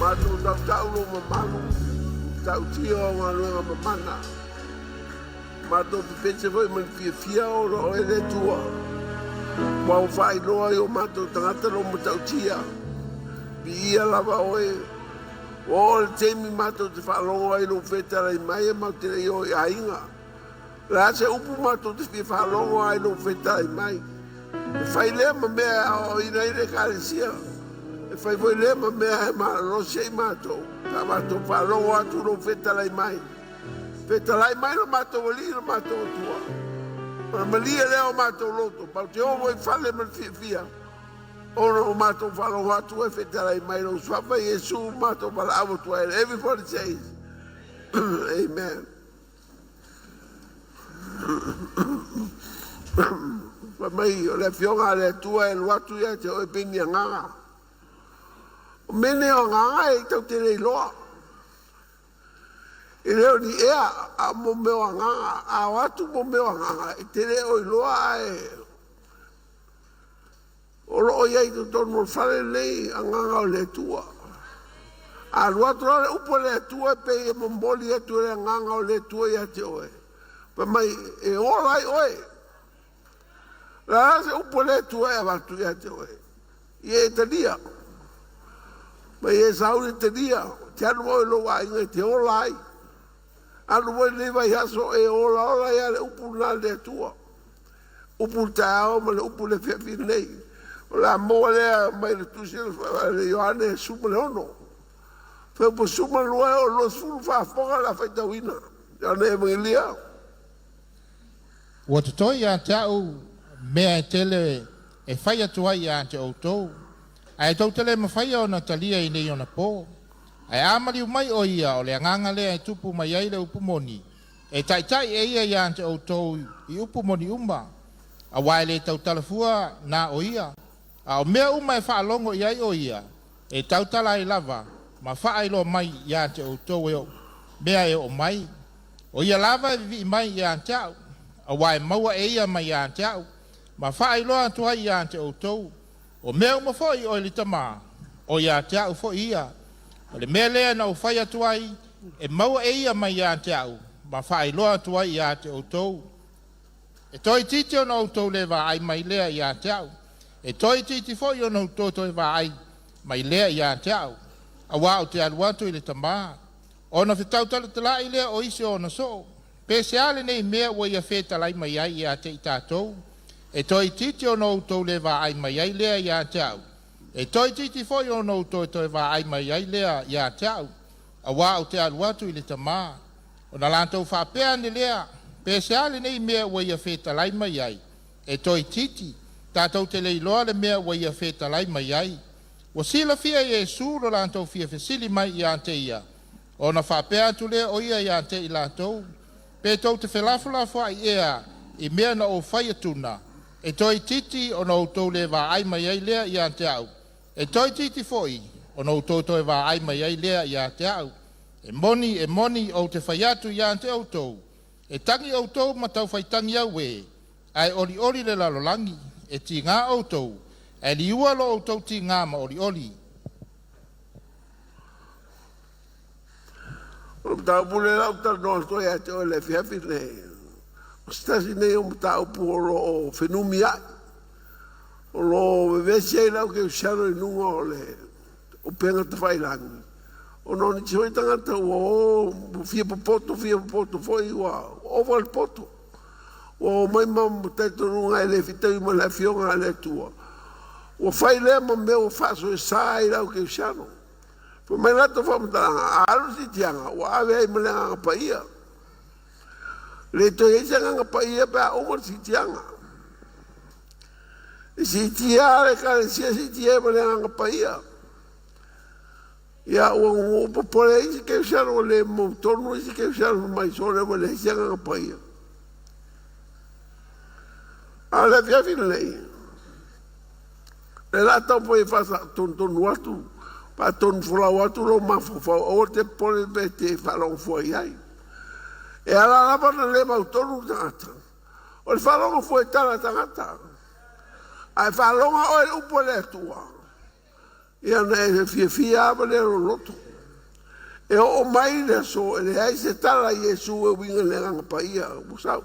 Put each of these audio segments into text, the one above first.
Mato tau lo mamalu, tau tio ngā luenga mamana. Mato pipese foi man fia o ro ele tua. Mau fai loa yo mato tangata lo matau tia. Bi ia lava oe. O le temi mato te whalongo ai lo whetara i mai e mau te reo i ainga. La se upu mato te whalongo ai lo whetara i mai. E whai lea ma mea o ina ire kāresia. E whai voi lea ma mea e maa rose i mato. Ta mato whalongo atu lo whetara i mai. Whetara i mai lo mato wali lo mato o tua. Ma malia lea o mato loto. Pau te ovo i whale man fia. Ona o mato whalongo atu e whetara i mai lo swafa Yesu mato whala awo tua. Everybody says, Amen. Pa mai o le fionga le tua e luatu ia te oi pini a nganga. O mene o nganga e tau te rei loa. I leo ni ea a mo meo a nganga, a watu mo meo a nganga, e te rei oi loa e. O loo iai tu tonu o whare nei a nganga o le tua. A luatu la le upo le tua pe e momboli e tu le nganga o le tua ia te oe. Pa mai e orai oe. La se upo le tua e watu ia te oe. I e te lia. Ma e sauri te lia. Te anu mo e lo wa inga te orai. Anu mo e lewa i aso e ola ia le upu na le tua. Upu tau ma le upu le whiawhi nei. O la moa lea mai le tusi le IOANE suma le ono. Whiapu suma lua e o lo sulu whaafonga la whaitawina. Iane e mangilia. Ua te toi a te au mea e tele e whai atua i a te outou. Ai tau tele ma whai o na talia i nei o na pō. Ai amari umai o ia o le anganga lea e tupu mai ai le upumoni. E tai e ia i a te outou i upumoni uma. A wai le tau talafua na o ia. A o mea uma e whaalongo i ai o ia. E tau tala i lava. Ma whaai lo mai i a te outou e o. Mea e o mai. O ia lava e vi mai i a te au. A wai maua e ia mai i a te au. Ma whaai loa tua i a te outou. O mea uma foi o ili tama. O ia te au foi ia. O le mea lea na o whai atua i. E maua e ia mai i a te au. Ma whaai loa tua i a te outou. E toi titi o na outou le wa ai mai lea i a te au. E toi titi foi o na outou toi wa ai mai lea i a te au. A wā o te aluatu ili tama. O na whitau tala i lea o isi o na so. Pese ale nei mea ua ia whetalai mai ai i a te i tātou. E toi titi o nou tau le wa ai mai ai lea i a te au. E toi titi foi o nou tau toi wa ai mai ai lea i a te au. A wā o te aluatu i le tamā. O na lantou whapea ni lea. Pese ale nei mea ua ia whetalai mai ai. E toi titi. Tātou te leiloa le mea ua ia whetalai mai ai. Wa sila fia Yesu lo lantou fia fesili mai i a te ia. O na whapea tu lea o ia i a te i lantou. Pe tau te whelafulafu ai ea i mea na o whai atuna. E toi titi o na outou le wa ai mai ai lea i a te au. E toi titi foi o na outou toi wa ai mai ai lea i a te au. E moni o te whai atu i a te outou. E tangi outou ma tau whai tangi au e. Ai oli le lalolangi. E ti ngā outou. E li ua lo outou ti ngā ma oli. O tau pule lau tau noa stoi a te o le whiawhi nei. O stasi nei o tau pu o lo o whenumi ai. O lo vevesi ai lau ke usiano i nunga o le o penga ta whailangi. O no ni choi tangata o fia popoto foi ua o wal poto. O mai mamu taito runga e le fitau i ma le fionga le tua. O whai le ma meo whaso e sa i lau ke usiano. Po mai lato whamatanga, alu si tianga, o awe ai mele nganga paia. Le to eisa nganga paia pe a omar si tianga. Si tia le kare sia si tia mele nganga paia. Ia o popole isi ke usano le mo torno isi ke usano mai sole mele isia nganga paia. A le fiafi lei. Le lato po e fasa tonu atu. Pa tonu fulau atu lo mafofa o te pole pe te whalong fuai ai. E ala lava na le mau tonu tangata. O le whalonga fuai tala tangata. Ai whalonga o e upo le tua. Ia na e fia ava le loto. E o mai le so, e le ai se tala Iesu e winga le anga paia, musau.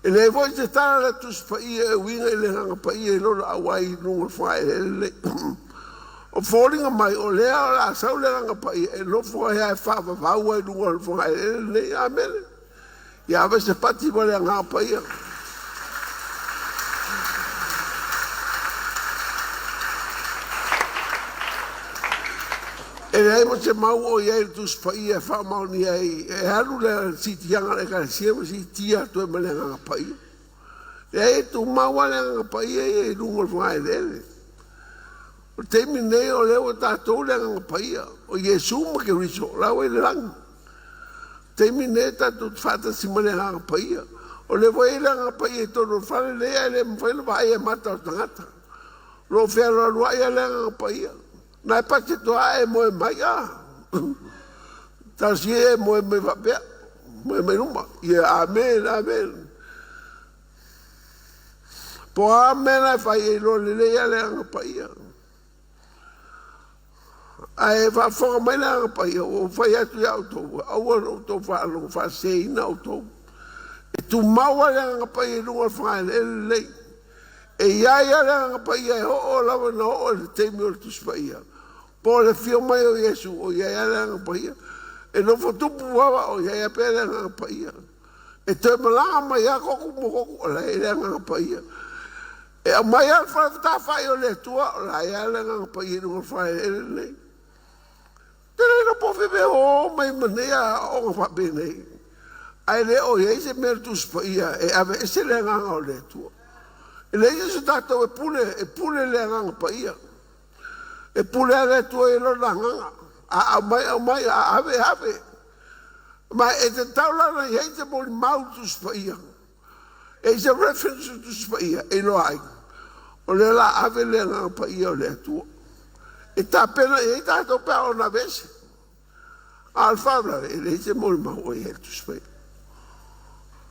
E le voi se tala le tus paia e winga le anga paia e lolo awai nunga whae le. O fōringa mai o lea la sau le anga paia e no fua hea e whaava vaua e nunga whae le, amele. Ia ave se pati wa le anga paia. E rei mo te mau o iei tus paia e wha mau ni ei. E haru le sitianga le kare siema si tia tu e ma le anga paia. E ei tu mau le anga paia e rungo whae lele. O te minei o leo tātou le anga paia. O Iesu ma ke riso, lau e le langi. Te minei tātou whata si ma le anga paia. O le voi le anga paia e tono whale lea e le mwhaila vai e mata o tangata. Lo whera rua ia le anga paia. Nai pate toa e moe mai a. Tasi e moe me vapea. Moe me ruma. Ia amen, amen. Po amen ai fai e lo le lea le anga paia. Ai fa fonga mai le anga paia. O fai atu ia autou. Aua autou fa alongo fa seina autou. E tu maua le anga paia runga whae le lei. E iaia le anga paia e ho lava na ho le teimi o le tuspaia. Po le fio mai o Iesu o iaia le anga paia. E no fotupu wawa o iaia pe le anga paia. E te malanga mai a koku mo koku o le anga paia. E a mai a whata whai o le tua o la ia le anga paia runga whae le lei. Tere no po whiwe o mai manea o ngā whape nei. Ai le o iei se mea tuspaia e ave ese le anga o le tua. E le Iesu tātou e pule le anga paia. E pule le tua e lona nganga. A mai, a ave. Ma e te taulana i hei te moli mau tuspaia. E se reference tuspaia e lo ai. O le la ave le anga paia o le tua. E tā pena e tātou pēa o na vese. Alfabra e le te moli mau o i hei tuspaia.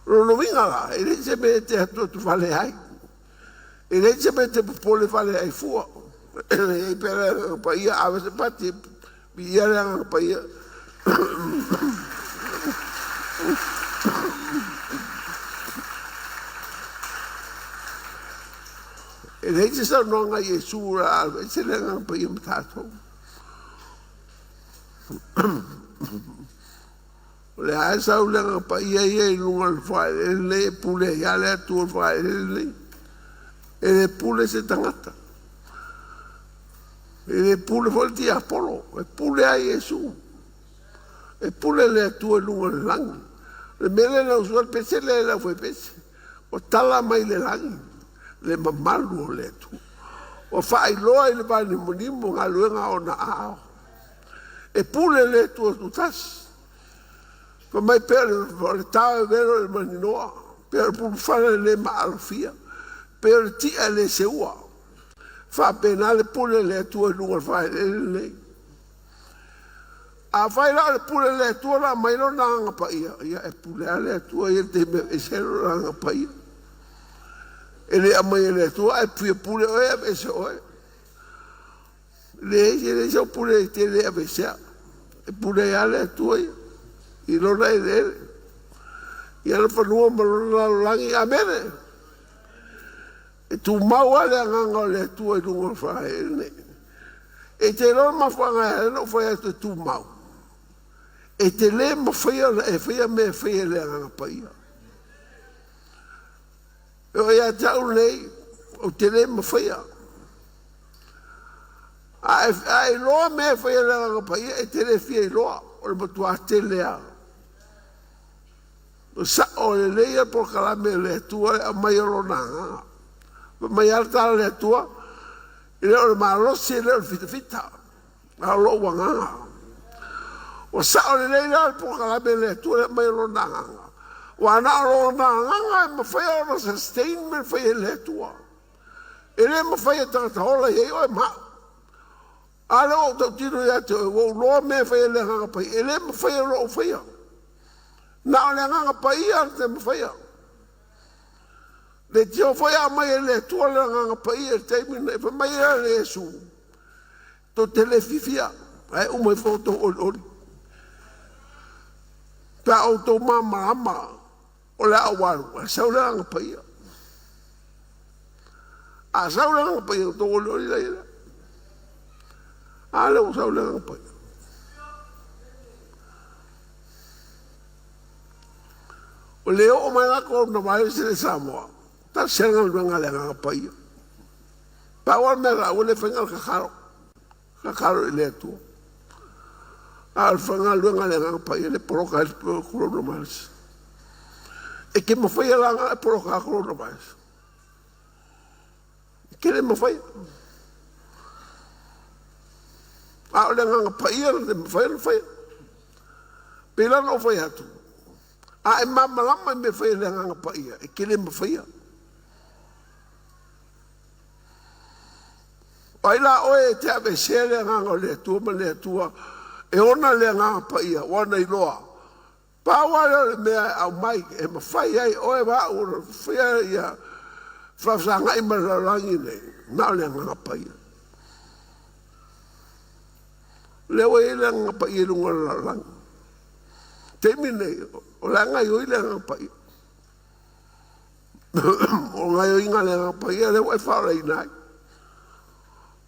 Rono winga la, e le te me te hatu tu vale ai. E le te me te popole vale ai fua. E pera paia ave se pati ia le paia. E le te sa nonga Iesu ra ave se le paia matato. Le a sa le paia ia lunga fai le pule ia le tu fai le. E le pule se tangata. E le pule volti a Apollo, e pule a Iesu. E pule le tua lunga le langi. Le mele na usua le pese le la fue pese. O tala mai le langi. Le mamalu o le tua. O fai loa i le vani monimo ngā luenga o na ao. E pule le tua tutas. Pa mai pere le tau e vero le maninoa. Pere pulu fana le maalofia. Pere tia le seua. Fa pena le pule le tua lunga fai le. A fai la le pule le tua la mai lo nanga paia. Ia e pule le tua ia te me e sero nanga paia. E le amai le tua e pia pule o e avese oe. Le se pule te le avese. E pule le tua ia. I lo nei le. Ia le fanua malona langi amene. E tu mau ale nganga le tua i runga whae ne. E te lo mawhanga e no whae te tu mau. E te le mawhia e whaia me whaia le nganga paia. E o ia tau nei, o te le mawhia. A e loa me whaia le nganga paia, e te le whia i loa, o le matua te lea. O sa o le leia por kalame le tua a mai alo na nganga. Mai alta le tua, e leo le marosi e leo le fita. A lo wanga. O sa o le leila po kalame le tua e mai lo nanga. O ana lo nanga e mawhai o sustainment whai le tua. E le mawhai tangata hola e o e ma. A leo tau tiro ia te o loa me whai le hanga pai. E le mawhai o lo whai. Na o le hanga pai a te mawhai. Le tio foi a mai le tua le nganga pai e teimi ne fa mai le Iesu. to tele fifia ai o mai foto o pa auto mama o la awaru sauranga paia a sauranga paia to o lori la ale o sauranga paia o leo o mai la ko no mai se Samoa ta senga luanga la paia pa o me la o le fenga ka karo le tu al fanga luanga le paia le proka krono mas e que me foi lá proka krono mas que le me foi a le nga paia le me foi pela no foi atu a mama lama me foi le nga paia e que le me foi ai la oe te ave sele nga le tu me le tu e ona le nga paia ona iloa pa wa me au mai e ma fai ai oe va o fai ia fa sanga i ma langi ne na le nga paia le oe le nga paia lunga la lang te mine o la nga yo le nga paia o nga yo inga le nga paia le oe fa lai nai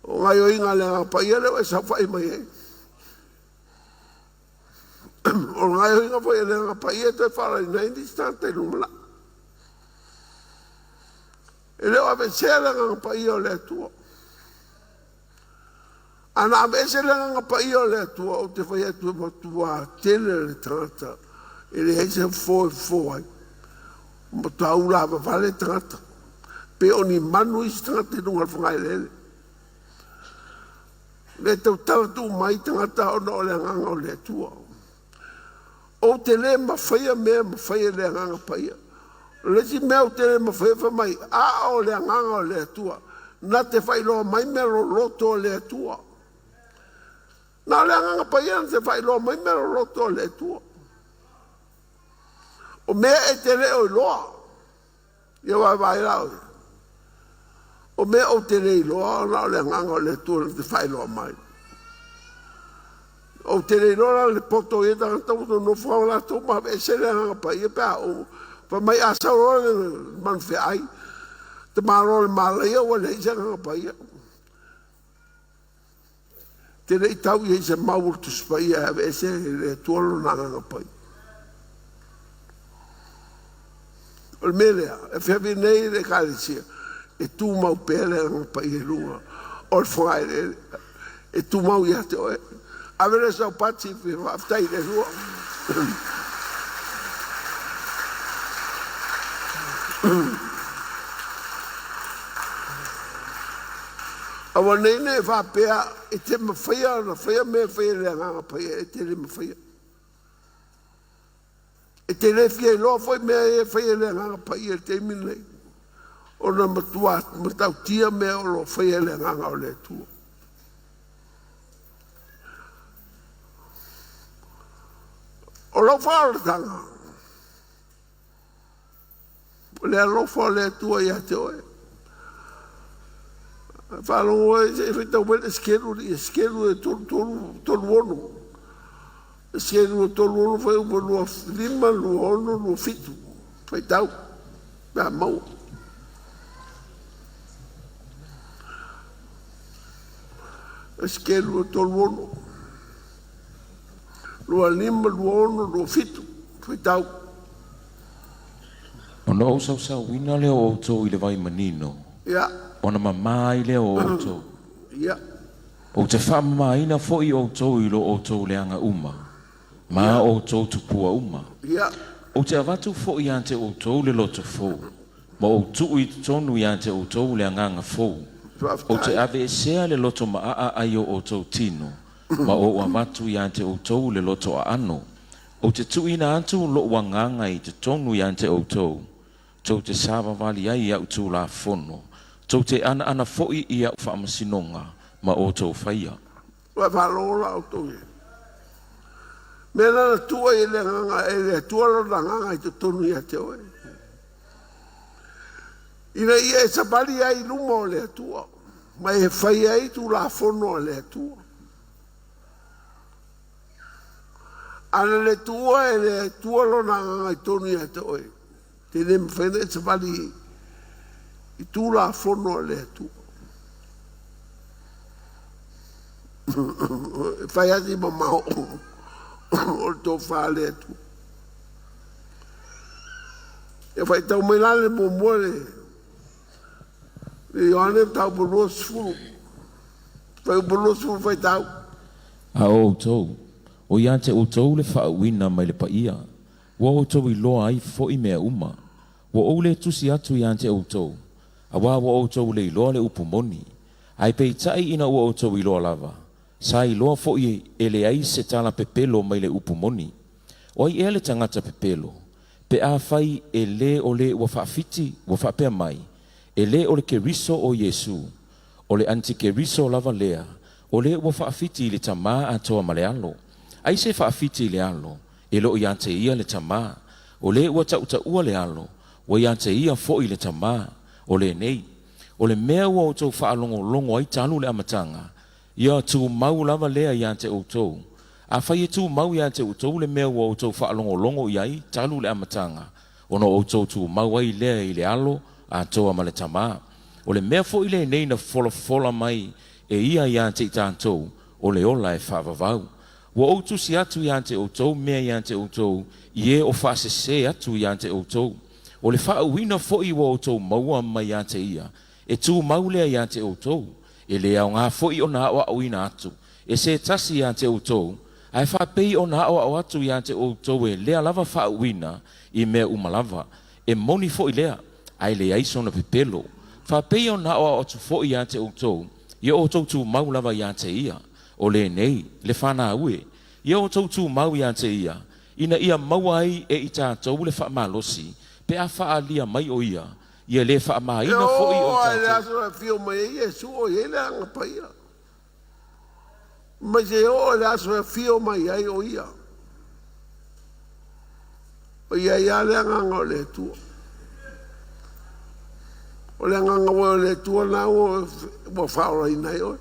o nga yo inga le nga paia le oe sa fai mai o nga yo inga foi le nga paia te fala nei distante lumla ele ave sela nga paia le tua ana ave sela nga paia le tua o te foi tua tele le trata ele ese foi mo taula va vale trata pe oni manu istrate no alfonga ele le tu mai trata o no le nga le tua o te le mawhaia mea mawhaia le nganga paia. Le si mea o te le mawhaia mai, a o le nganga o le atua. Na te whailoa mai mea loto o le atua. Na le nganga paia na te whailoa mai mea loto o le atua. O mea e te le o loa. Ia vai rau. O mea o te le loa, na le nganga o le atua na te whailoa mai. O te reirora le poto e da tau no fo la to ma e se le nga pa e pa o pa mai asa o man fe ai te maro le male o le se nga pa e te le tau e se mau tu spa e se le tuolo na nga pa o melea e fe nei le calcia e tu mau pele nga pa e lunga o fo e tu mau ia te o a ver esa pati aftai de rua a wanene va pea e te mafia na fia me fia le nga pa e te le mafia e te le fia lo foi me fia le nga pa e te mine o na matua matau tia me o lo fia le nga o le tu o lo faltanga le lo fole tua ia te oe falo e se to wel skelu e tolu ono skelu tolu ono foi o lo lima lo ono lo fitu foi tau da mau skelu tolu ono lo lima lo ono lo fitu foi tau ona o sa wina le o to i le vai manino ia ona mamai le o to ia o te whamai na fo i o to i lo o to le anga uma ma o to tupua uma ia o te avatu fo i ante o to le loto fo ma o tu i tonu i ante o to le anga fo o te ave sea le loto ma a ai o to tino ma o avatu i ante o to le loto a ano o te tuina antu lo wanganga i te tonu i ante o to tau te sāwa wali ai au tū la fono. Tau te ana foi i au whaamasinonga ma o tau whaia. Wa whalola o tō e. Mena na tua i le nganga e le tualo na nganga i te tonu i a te oe. Ina ia e sabali ai lumo le tua. Mai e whai ai tu la fono le atua. Ana le tua e le tua lona ngai tonu ia te oe. Te ne mwhene te wali i tu la fono le atua. Whai ati ma mao o tō whale atua. E whai tau mai lale mo muare. E Ioane tau polo sfuru. Whai polo sfuru whai tau. A o tau. O ia te o tau le whaawina mai le paia. Wa o tau I loa ai fo I mea uma. Wa o le tusi atu ia te o tau. A wa o tau le iloa le upumoni. Ai pei tai ina o tau I loa lava. Sa I loa fo I ele ai se tala pepelo mai le upumoni. O I ele tangata pepelo. Pe a fai e le o le wa whaafiti wa whaapea mai. E le o le ke riso o Yesu. O le anti ke riso lava lea. O le wa whaafiti le tama atoa malealo. Ai se whaafiti le alo, e lo ia te ia le tama, o le ua tauta ua le alo, o ia te ia fo I le tama, o le nei, o le mea ua o tau whaalongo longo ai talu le amatanga, ia tu mau lava lea ia te o tau, a whai e tu mau ia te o tau le mea ua o tau whaalongo longo iai talu le amatanga, ono o tau tu mau ai lea I le alo, a toa ma le tama, o le mea fo I le nei na fola mai, e ia te tātou, o le ola e whaavavau. Wa o tu si atu ia te o tau, mea ia te o tau, ie o whaasese atu ia te o tau. O le whaawina fo I wa o tau maua mai ia te ia. E tu maulea ia te o tau. E le au ngā fo I o nā awa awina atu. E se tasi ia te o tau. Ai whapei o nā awa atu ia te o tau e lea lava whaawina I mea umalava. E moni fo I lea. Ai le aiso na pepelo. Whapei o nā awa atu fo I ia te o tau. Ia o tau tu maulava ia te ia. O le nei, le whana ue, ia o tau tu mau ia te ia, ina ia mau ai e I tātou le whaamalosi, pe a whaalia mai o ia le whaamaina fo I o tātou. Le aso e whio mai e Yesu o ele anga paia. Mai se o le aso e whio mai ai o ia. O ia le anga o le tua. O le anga o le tua na o whaora inai oi.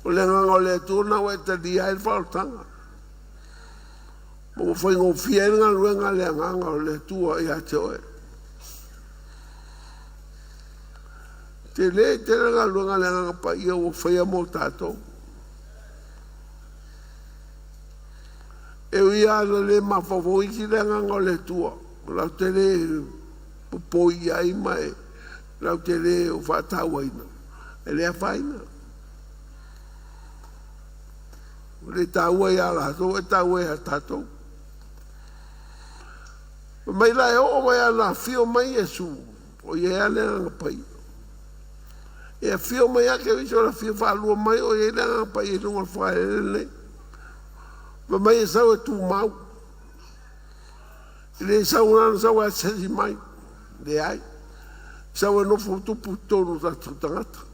O le nganga o le tūna o e te dia e whaotanga. Mo whai ngō whienga luenga le nganga o le tua I a te oe. Te le nga luenga le nganga pa ia o whaia mō tātou. E ui ana le mawhawhoisi le nganga o le tua. Lau te le popoi ai mai. Lau te le o whatawaina. E le a whaina. Le taua ia la to e taua ia tato mai la o mai ala fio mai Yesu o ia le pai e fio mai ke viso la fio fa lu mai o ia le pai no fa le mai sa o TUMAU le sa una sa wa se mai de ai sa o no fu tu puto no ta tangata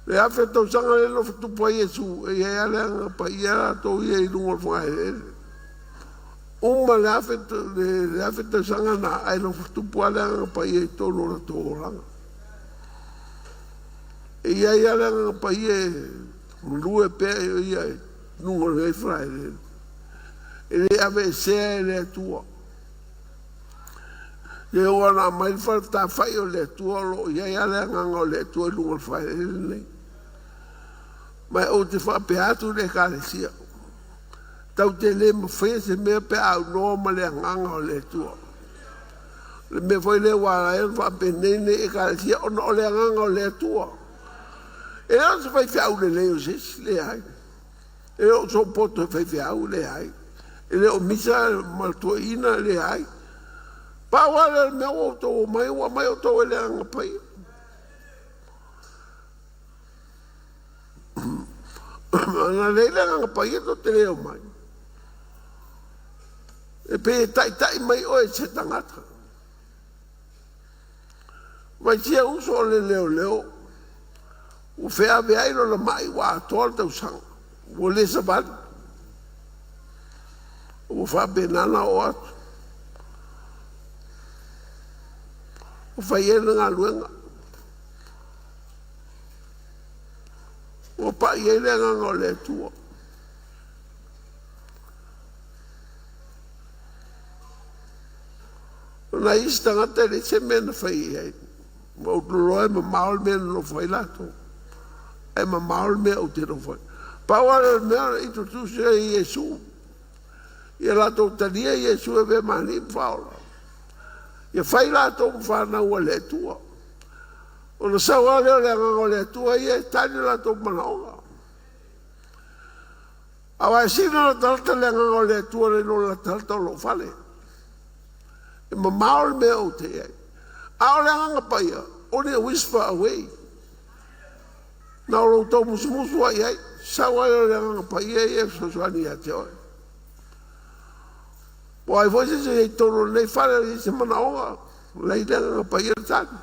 le afe tau sanga le lo tu pa Yesu e ia le pa ia to ia I lungo fa uma le afe tau sanga na ai lo tu pa le pa ia to lo to la e ia le pa ia lue pe ia lungo le fra e le ave se le tua e ora mai falta fai o le tua lo ia le nganga le tua lungo fa le mai o te whapeatu le kāresia. Tau te le mawhia se mea pe au nōma le nganga o le tua. Le me foi le wala e whapenene e kāresia o no le nganga o le tua. E o se whai whiau le leo sis le ai. E o so poto whai whiau le ai. E le o misa maltua ina le ai. Pa wala le mea o tō mai o tō le nganga pai. Ana leila nga pai to te leo mai. E pe tai mai o e se tangata. Mai sia uso le leo. O fea vea ilo la mai wa tol tau sang. O le sabat. O fa benana o atu. o fai e ngā luenga. O pa i e le nganga o le tua. Na isi tangata le se mena fai e. Ma uturo e ma maol mena no fai lato. E ma maol mea o te no fai. Pa wale mea introduce e Iesu. Ia lato tania Iesu e ve mani mfaola. Ia fai lato mfana ua le tua. O na sa wale o le nganga o le tua ia e tani lato manaonga. Awa e sina na talata le nganga o le tua le no la talata o lo fale. E ma maol mea o te ei. A o le nganga paia, only a whisper away. Na o lo tau musumusu ai ai, sa wai o le nganga paia i e sosuani a te oi. Po ai foi se e tono nei fale i se manaonga, lei le nganga paia le tani.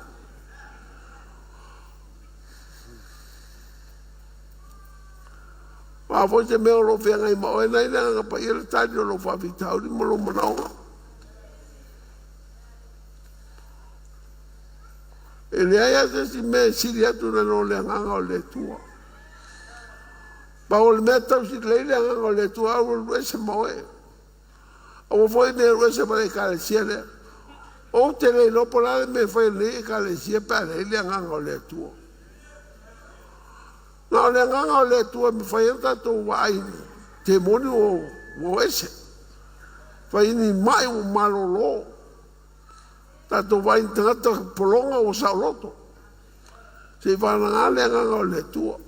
Ma foi se mea o lo whianga i maoe, nei le nganga paia le tani o lo whawhitau ni mo lo manaonga. E le aia se si me siri atu na no le nganga o le tua. Pa o le mea tau si le nganga o le tua o lue se moe. O foi me lue se mare ka le sia le. O te le lopo la me foi le ka le sia pa le nganga o le tua. Na o le nganga o le tua me fai enta to wai te moni o ese. Fai ni mai o malolo. Tato vai tangata polonga o sauloto. Se whananga le nganga o le tua.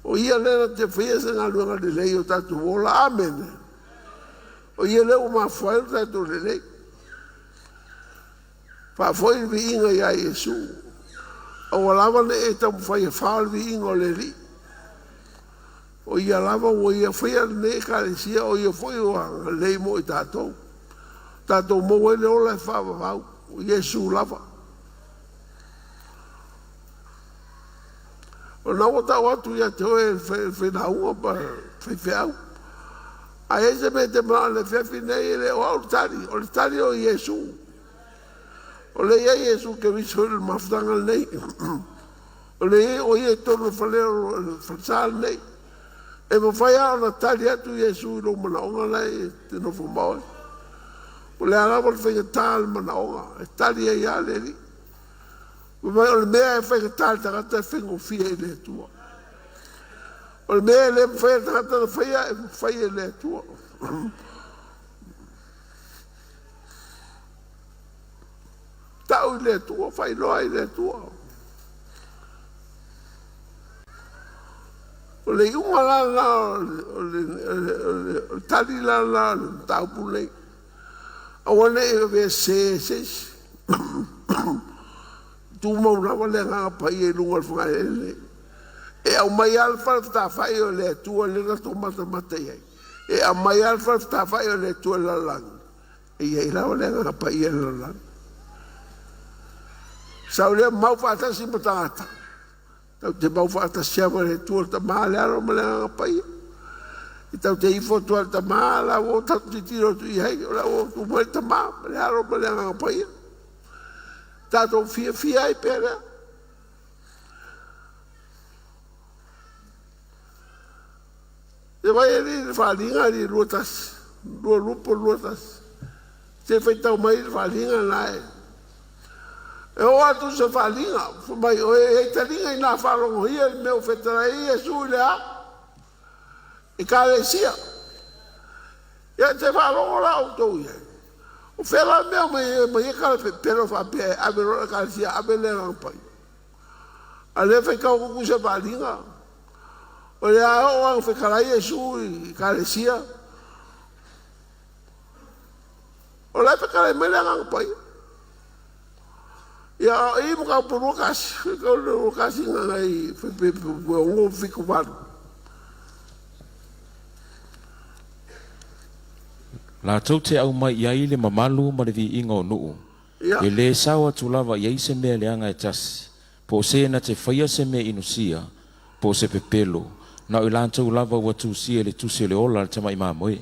O ia lera te whia se ngā luanga le lei o tatu wola amene. O ia leo Mafo'e o tatu le lei. Whawhoi vi inga ia Iesu. O lava ne e tamu whai e whaal vi inga o le li. O ia lava o ia whia ne ka le sia o ia whoi o lei mo i tātou. Tato mo ele ola e whawawau, o Iesu lava. O na o tau atu ia te oe whenaunga pa whewheau. A ese me te maa le whewhinei ele o au tari, o le tari o Iesu. O le ia Iesu ke viso ele mafutanga nei. O le ia o ia tono whaleo whansal nei. E mo whaia o na tari atu Iesu ilo manaonga nei te nofo maoe. O le alawa le whaingatāle manaonga, e tali e ia le li. O le mea e whaingatāle tangata e whaingofia e le tua. O le mea e le whaia tangata na whaia e whaia e le tua. Tau i le tua, whailoa i le tua. O le iunga la, o le tali la, tau punei. Awane e ve se TUMAU rawa le nganga paia i lunga alfunga ele. E au mai alfa ta fai o le tua le rato mata iai. E au mai alfa ta fai o le tua la lang. E iai rawa le nganga paia la lang. Sau le mau fata si matangata. Tau te mau fata siama le tua ta maa le aro ma le nganga paia. I tau te ifo tua ta maa la o tatu ti tiro tu i hei o la o tu mai ta maa le aro ma le nganga paia. Tato fia i pere. E vai ali le whalinga ali luotas, lupo luotas. Te whaitau mai le whalinga nae. E o atu se whalinga, mai o e talinga i nā whalongo hia i meo whetara i e sui le a. E ka le sia. Ia te whalongo la o tau ia. O whera mea mai e ka le pero whapea, ame rona ka le sia, ame le rampai. A le whaikau kuku se whalinga. O le a o ang whekarai e sui i ka le sia. O le whekarai mai le rampai. Ia i mo ka puru kasi, ka o kasi ngai o fiku wanu. La tau te au mai ia le mamalu ma le vi inga o nuu. E le sawa tu lava ia se mea le anga e tasi. Po se na te whaia se mea inusia, po se pepelo. Na o lan tau lava ua tu sia le tusi le ola le tamai mamoe.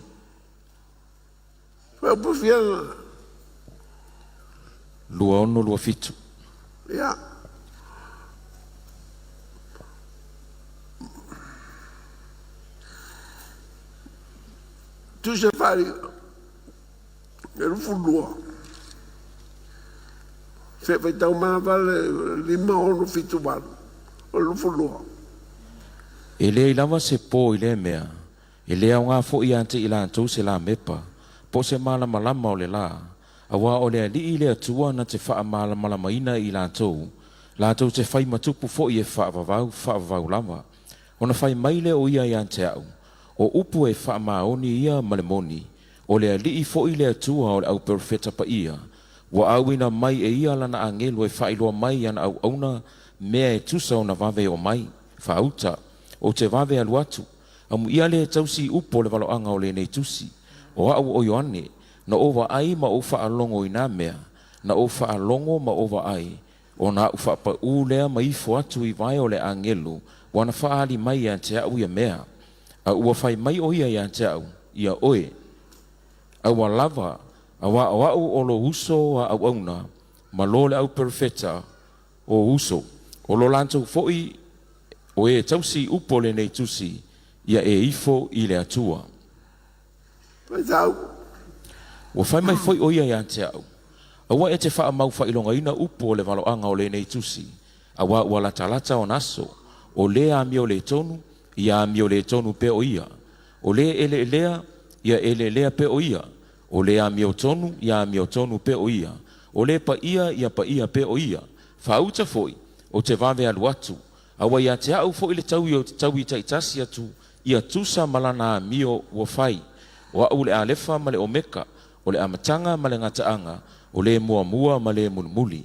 lua ono lua fitu. Ia. Tu se fari e rufu lua. Se vai tau mana vale 5 ono fitu walu. O rufu lua. E lea ilawa se pō i lea mea. E lea o ngā fo i ante i lātou se la mepa. Po se malama lama o le la. Awa o lea li i lea tua na te wha malama lama ina i lātou. Lātou te whai matupu fo i e whaavavau lama. Ona whai maile o ia i ante au. O upu e wha maoni ia malemoni. O lea li i fo i lea tua o le au perfeta pa ia. Wa au ina mai e ia lana angelo e whailoa mai ana au auna mea e tusa o na vave o mai. Whauta. O te vave alu atu. Amu ia le tausi upo le waloanga o le nei tusi. O au o Ioane. Na ova ai ma o whaalongo i nā mea. Na o whaalongo ma ova ai. O na u whaapa u lea ma ifo atu i vai o le angelo. Wana whaali mai a te au ia mea. A ua whai mai o ia i a te au. Ia oe. A ua lava. A wa o au o lo uso a au auna. Ma lo le au perfeta o uso. O lo lantou foi o e tausi upo le nei tusi. Ia e ifo i le atua. Wa whai mai foi o ia i a te au. Awa e te wha mau wha ilonga ina upo le waloanga o le nei tusi. Awa ua lata o naso. O le a mio le tonu, ia a mio le tonu pe o ia. O le ele lea, ia ele lea pe o ia. O le a mio tonu, ia a mio tonu pe o ia. O le pa ia pa ia pe o ia. Whauta foi, o te vave alu atu. Awa ia te au foi le tau i o te tau i taitasi atu. Ia tusa malana a mio ua whai. O au le alefa ma le omeka. O le amatanga ma le ngataanga. O le mua ma le mulmuli.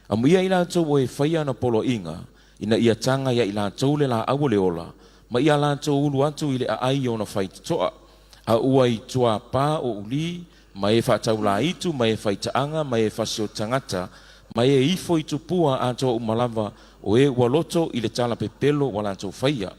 Amu ia ila tau o e whaia na polo inga. Ina ia tanga ia ila tau le la awu le ola. Ma ia la tau ulu atu i le a ai o na whai toa. A ua i tua pā o uli. Ma e wha la itu, ma e whai taanga, ma e whasio tangata. Ma e ifo i tupua a toa umalava. O e waloto i le tala pepelo wala tau whaia.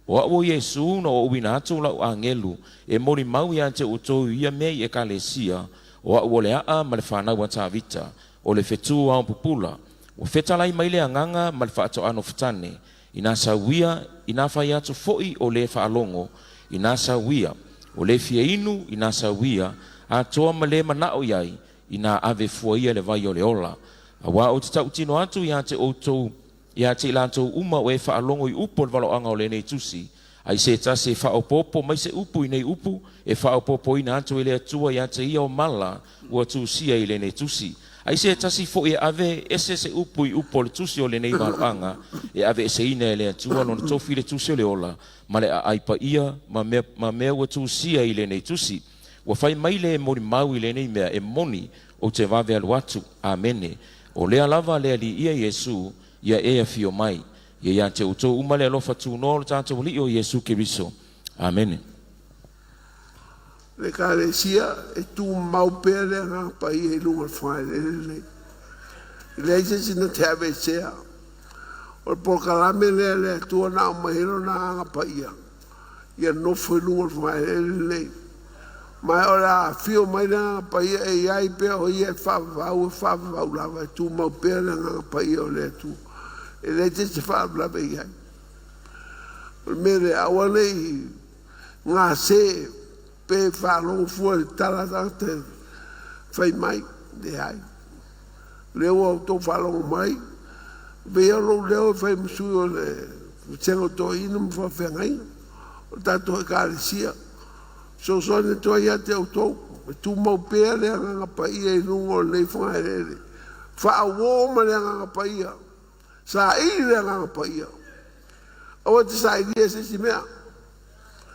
O awo Yesu no o uina atu lau a ngelu. E mori mau i ante utou ia mei e ka le sia. O awo le a ma le whanau a tā vita. O le whetu a pupula. O whetalai mai le anganga ma le whaato ano whetane. Ina sauia, ina whai atu foi o le whaalongo. Ina sauia, o le fia inu, ina sauia. A toa ma le manao iai, ina ave fuaia le vai o le ola. A wā o te tau tino atu i ate outou, i ate ilantou uma o e whaalongo i upo le waloanga o le nei tusi. Ai se tase whaopopo, mai se upu i nei upu, e whaopopo ina atu i le atua i ate ia o mala, ua tu sia i le nei tusi. Ai se tasi fo e ave ese se upu i upo le tusi o le nei waloanga, e ave ese ina e le atua no tofi le tusi o le ola, ma le a aipa ia, ma mea ua tu sia i le nei tusi. Wa fai mai le mori mau i le nei mea e moni o te vave alu atu. Amene. O lea lava lea li ia Yesu, ia ea fio mai. Ia te utou umale alofa tu no tātou li o Yesu Keriso. Amene. Le kāresia e tū mau pēr le ngā pai e lunga whae le. Le ise sina te ave sea. O le polkalame le tua nā o mahiro nā ngā pai ia. Ia nofo e lunga whae le. Mai ora fio mai na pai e ai pe o ia whaavau lava e tū mau pēr le ngā pai o le tū. E le te se whaavlava i ai. Mere awane i ngā se pe whaalongo fua le talata te whai mai de ai. Leo au tō whaalongo mai. Vea lo leo whai msui o le sengo tō ina mwhawhengai. O tātou e kāresia. So ne toa ia te autou. Tu mau pēr le ngā paia i nungo nei whangarere. Whaawoma le ngā paia. Sa iri le ngā paia. Awa te sa iri e sisi mea.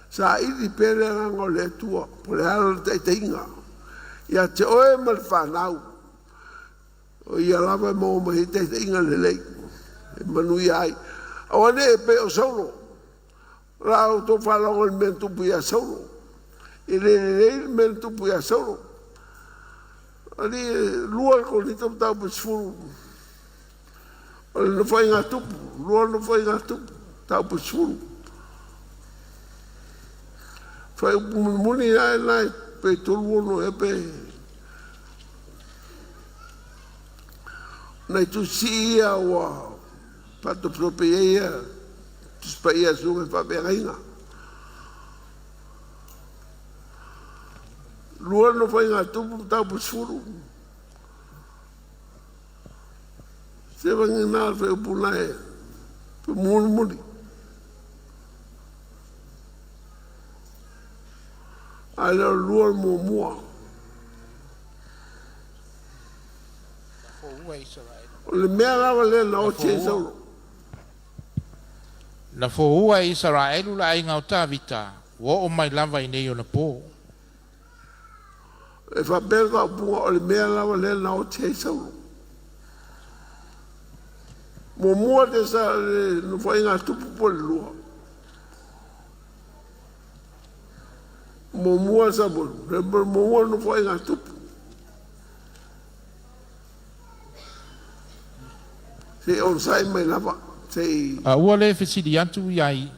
Sa iri pēr le ngā le tua. Po le halo te inga. Ia te oe ma le whanau. O ia lava e mau mahi te inga le lei. E manui ai. Awa ne e pe o sauro. Rao tō whalongo le mea tupu ia sauro. E le men tupu ia sauro. Ali lua ko ni tau tau pusfuru. O le no fai ngā tupu. Lua no fai ngā tupu. Tau pusfuru. Fai muni ai pe tolu ono e pe. Nei tu sia wa pato propeia spaia sunga pa beringa. Lua no foi nga tupu tau pusfuru. Se vangi nā fe upunae pe murmuri. Ala lua mo mua. O le mea lawa le na o che sauro. Na fo'ua Israelu la inga o tavita, wo o mai lava i nei o na po. E fa berga bunga o le mea lawa le na o che sauro. Mo mua te sa le no fa inga tupu po le lua. Mo mua sa bolu, le mo mua no fa inga tupu. Se on sai mai lava, se Ua le fesidi atu iai,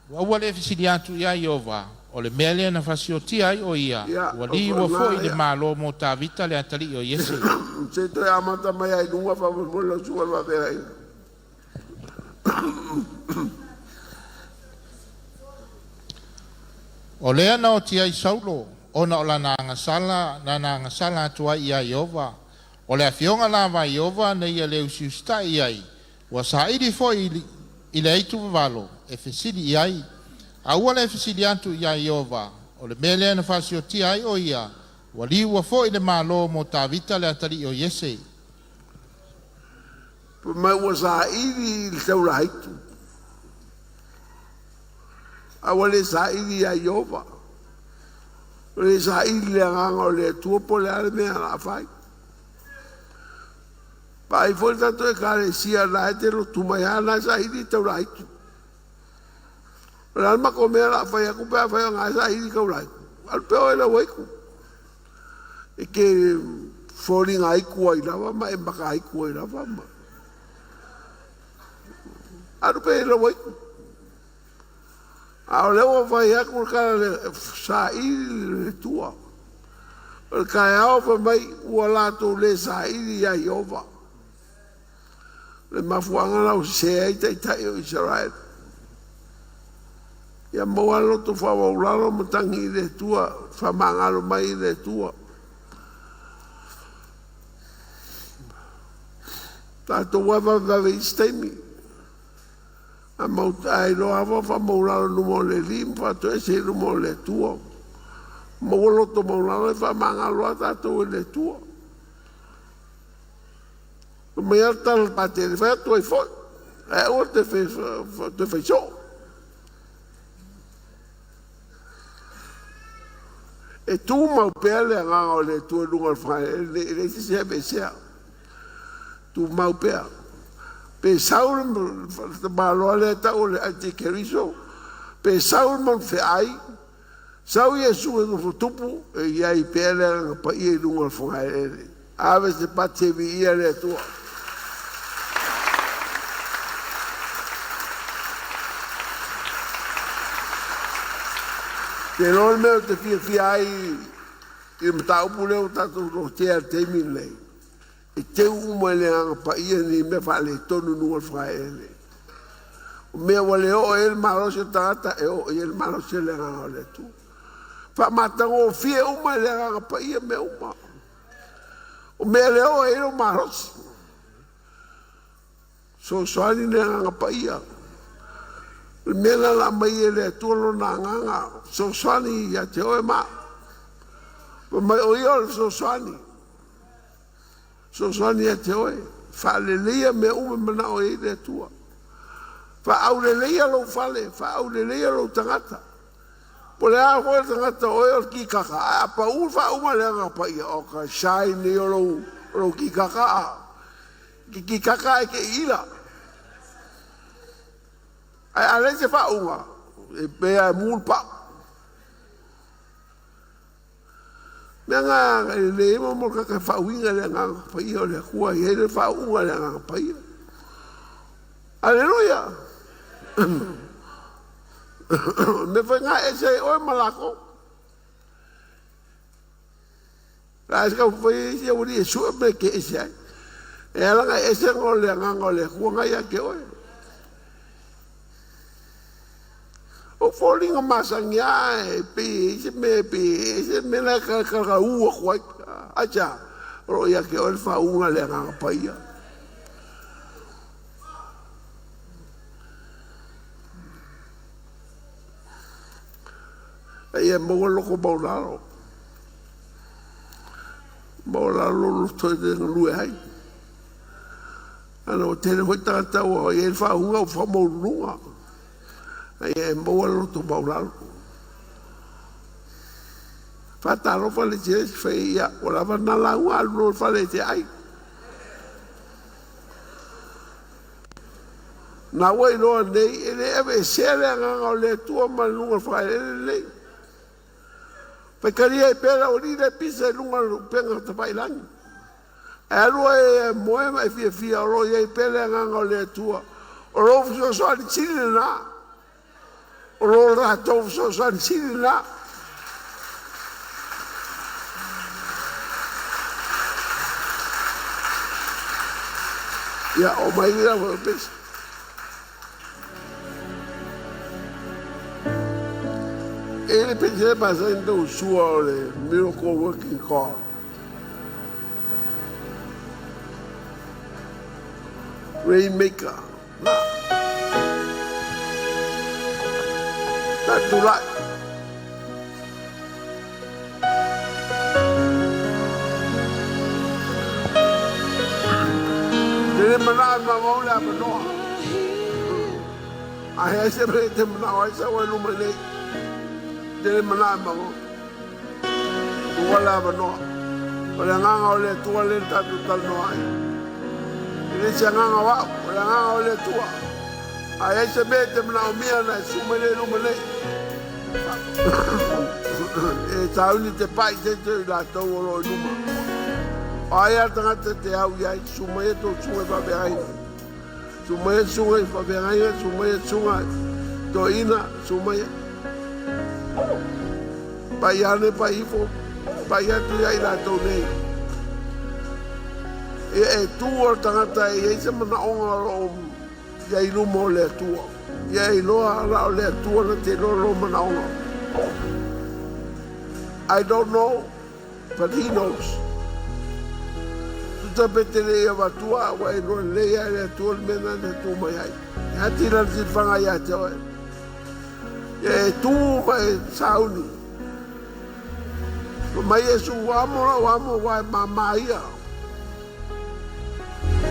ua le fesidi atu iai ova, o le mea lea na fasiotia ai o ia, ua li ua fo'i le malo mo tavita le atali o Yese. se to amata mai ai nunga fa mo lo su wa vera. O lea na o tia i Saulo, ona o la na ngasala atua ia Iova, o le afionga lava Iova na ia le usiusta iai, wa saidi fo i le eitu vavalo, e fesidi iai, a ua le fesidi antu ia Iova, o le mele na fasio tia ai o ia, wa li ua fo i le malo mo tavita le atari o Yese. Ma ua saidi le tau raitu. Awale saidi ia Iova. Le saidi le nganga o le tuopo le ale mea la fai. Pa i foi tanto e kare sia la te lo tumayana saidi tau raitu. La alma ko mea la fai aku pea fai nga saidi kau raitu. Al peo e la waiku. E ke fori nga iku ai lava ma e maka iku ai lava ma. Alu pea e la waiku. A leo vai aku ka saidi le tua. O ka ao fa mai ua lato le saidi ia Iova. Le mafuanga la o se ai tai o Israel. Ia moa loto fa waulalo matangi le tua, fa mangalo mai le tua. Tato wava vave istemi. A mauta ai lo ava fa maulalo numo le lim, fa to e se numo le tua. Moa loto maulalo fa mangalo a tato le tua. Mai alta le pate le fai tu ai foi. E o te fai so. E tu mau pele nga o le tu lunga fai le si se be se. Tu mau pele. Pe saul te malo le ta o le ati keriso. Pe saul mon fe ai. Sau Yesu no tupu e ai pele nga pa i lunga fai. Ave se pate vi ia le tua. Te lor meu te fia ai i mtau pule o tatu no te ar te min lei. E te uma le anga pa ia ni me fa le tonu nua frai ele. O mea wale o el marose tata e o el marose le anga le tu. Fa matango o fia uma le anga pa ia me uma. O mea le o el marose. So soani le anga pa ia. Mela la mai le tuolo na nganga so swani ya te oe ma mai o yo so swani ya te oe fa le lia me ume mana o e le tua fa au le lia lo fale fa au le lia lo tangata po le a ho tangata o e ki kaka a pa u fa uma le nga pa ia o ka shai ni o lo ki kaka ki kaka e ke ila ale se fa uma e pe a mulpa nga le mo ka fa winga le nga pa io le kua e le fa uma le nga pa io aleluya me fa nga ese o malako la ska fa ese o di su me ke ese E alanga e se ngole ngangole kuanga ia ke oe. O falling masangia e pe se me la ka ua kwai acha ro ia ke oe fa unga le nganga paia. E mo loko baularo. Baularo lo toi de lue hai. Ano tele hoi tangata o e fa unga o fa mo lunga. E mo lo to baularo. Fa taro fa le je fe ia o la va na la ua lo fa le je ai. Na wai lo nei ele ave sele nga le tua malunga fa ele. Pekaria e pera o ni le pisa lunga penga te bailang. Alo e moe mai fia ro ye pera nga le tua. O ro so ani chile na. O ro ra to so ani chile na. Ya o mai ira o pesa. Ele pensava passando o suo miracle working call. Rainmaker. That's too light. Ele manava uma mão lá para nós. Aí sempre tem uma coisa o número Dele manama mo. Tua lava no. Ole nganga ole tua le tatu tal no ai. Ele se nganga wa, ole nganga ole tua. Ai se mete mna o mia na sumele lumele. E tauni te pai te la to lo numa. Ai ata te au ya sumele to sumele ba be ai. Sumele sumele ba be ai, sumele sumele. To ina sumele. Paiane paifo, paiatu ia ila tau nei. E tua tangata e se mana onga o ia ilu mo le tua. Ia iloa ala le tua na te lo mana onga. I don't know, but he knows. Tuta pete le ia watua, wa ilo le ia le tua mena le tu mai ai. Hati la zilfanga ia te oe. E tu mai sauni. Mai e su wamo wa mama ia.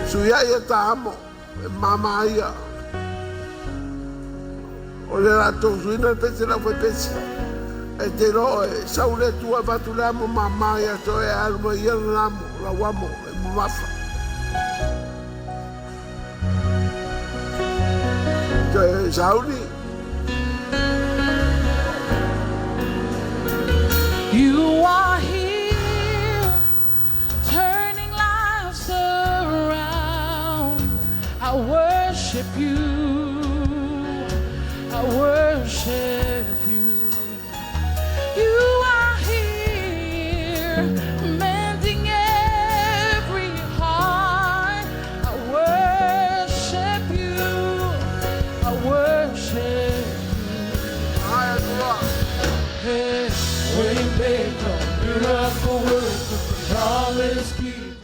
Su ia e ta amo mama ia. O le rato suina pese la foi pese. E te lo e saule tua batulamo mama ia to e alma ia lamo la wamo e mafa. Sauni